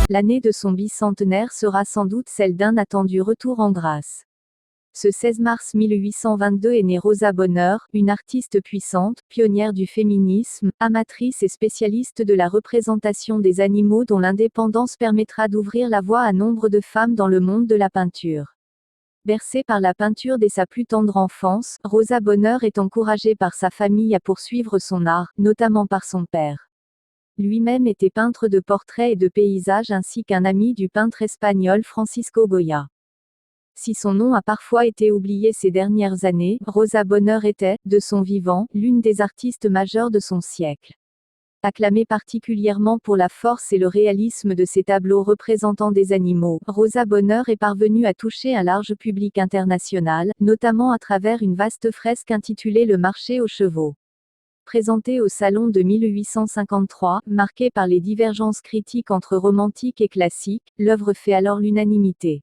l'année de son bicentenaire sera sans doute celle d'un attendu retour en grâce. Ce 16 mars 1822 est née Rosa Bonheur, une artiste puissante, pionnière du féminisme, amatrice et spécialiste de la représentation des animaux dont l'indépendance permettra d'ouvrir la voie à nombre de femmes dans le monde de la peinture. Bercée par la peinture dès sa plus tendre enfance, Rosa Bonheur est encouragée par sa famille à poursuivre son art, notamment par son père. Lui-même était peintre de portraits et de paysages ainsi qu'un ami du peintre espagnol Francisco Goya. Si son nom a parfois été oublié ces dernières années, Rosa Bonheur était, de son vivant, l'une des artistes majeures de son siècle. Acclamée particulièrement pour la force et le réalisme de ses tableaux représentant des animaux, Rosa Bonheur est parvenue à toucher un large public international, notamment à travers une vaste fresque intitulée Le marché aux chevaux. Présentée au Salon de 1853, marquée par les divergences critiques entre romantique et classique, l'œuvre fait alors l'unanimité.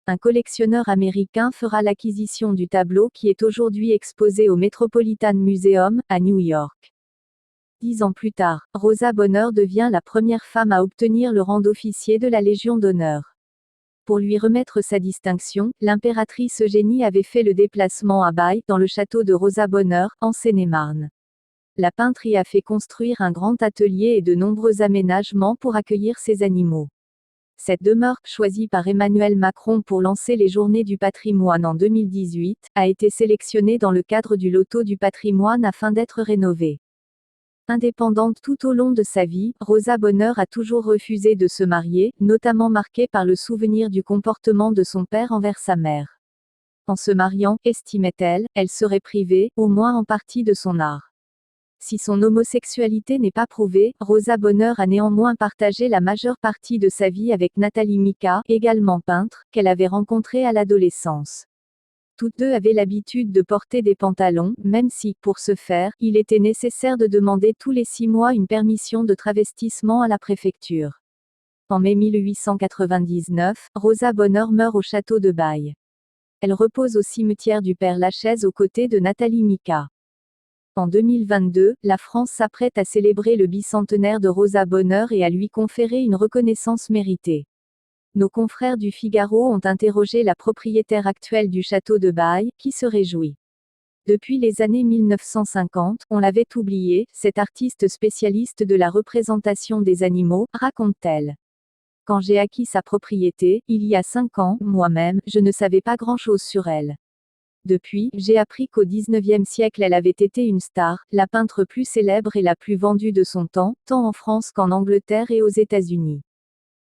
Un collectionneur américain fera l'acquisition du tableau qui est aujourd'hui exposé au Metropolitan Museum, à New York. 10 ans plus tard, Rosa Bonheur devient la première femme à obtenir le rang d'officier de la Légion d'honneur. Pour lui remettre sa distinction, l'impératrice Eugénie avait fait le déplacement à Baye, dans le château de Rosa Bonheur, en Seine-et-Marne. La peintre y a fait construire un grand atelier et de nombreux aménagements pour accueillir ses animaux. Cette demeure, choisie par Emmanuel Macron pour lancer les Journées du patrimoine en 2018, a été sélectionnée dans le cadre du Loto du patrimoine afin d'être rénovée. Indépendante tout au long de sa vie, Rosa Bonheur a toujours refusé de se marier, notamment marquée par le souvenir du comportement de son père envers sa mère. En se mariant, estimait-elle, elle serait privée, au moins en partie de son art. Si son homosexualité n'est pas prouvée, Rosa Bonheur a néanmoins partagé la majeure partie de sa vie avec Nathalie Mika, également peintre, qu'elle avait rencontrée à l'adolescence. Toutes deux avaient l'habitude de porter des pantalons, même si, pour ce faire, il était nécessaire de demander tous les 6 mois une permission de travestissement à la préfecture. En mai 1899, Rosa Bonheur meurt au château de Baye. Elle repose au cimetière du Père-Lachaise aux côtés de Nathalie Mika. En 2022, la France s'apprête à célébrer le bicentenaire de Rosa Bonheur et à lui conférer une reconnaissance méritée. Nos confrères du Figaro ont interrogé la propriétaire actuelle du château de Baye, qui se réjouit. Depuis les années 1950, on l'avait oublié, cette artiste spécialiste de la représentation des animaux, raconte-t-elle. Quand j'ai acquis sa propriété, il y a 5 ans, moi-même, je ne savais pas grand-chose sur elle. Depuis, j'ai appris qu'au XIXe siècle elle avait été une star, la peintre plus célèbre et la plus vendue de son temps, tant en France qu'en Angleterre et aux États-Unis.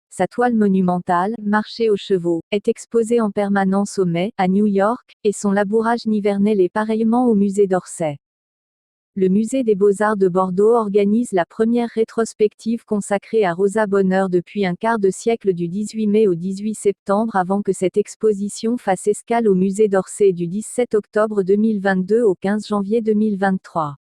Sa toile monumentale, Marché aux chevaux, est exposée en permanence au Met, à New York, et son labourage nivernais l'est pareillement au musée d'Orsay. Le musée des Beaux-Arts de Bordeaux organise la première rétrospective consacrée à Rosa Bonheur depuis un quart de siècle du 18 mai au 18 septembre avant que cette exposition fasse escale au musée d'Orsay du 17 octobre 2022 au 15 janvier 2023.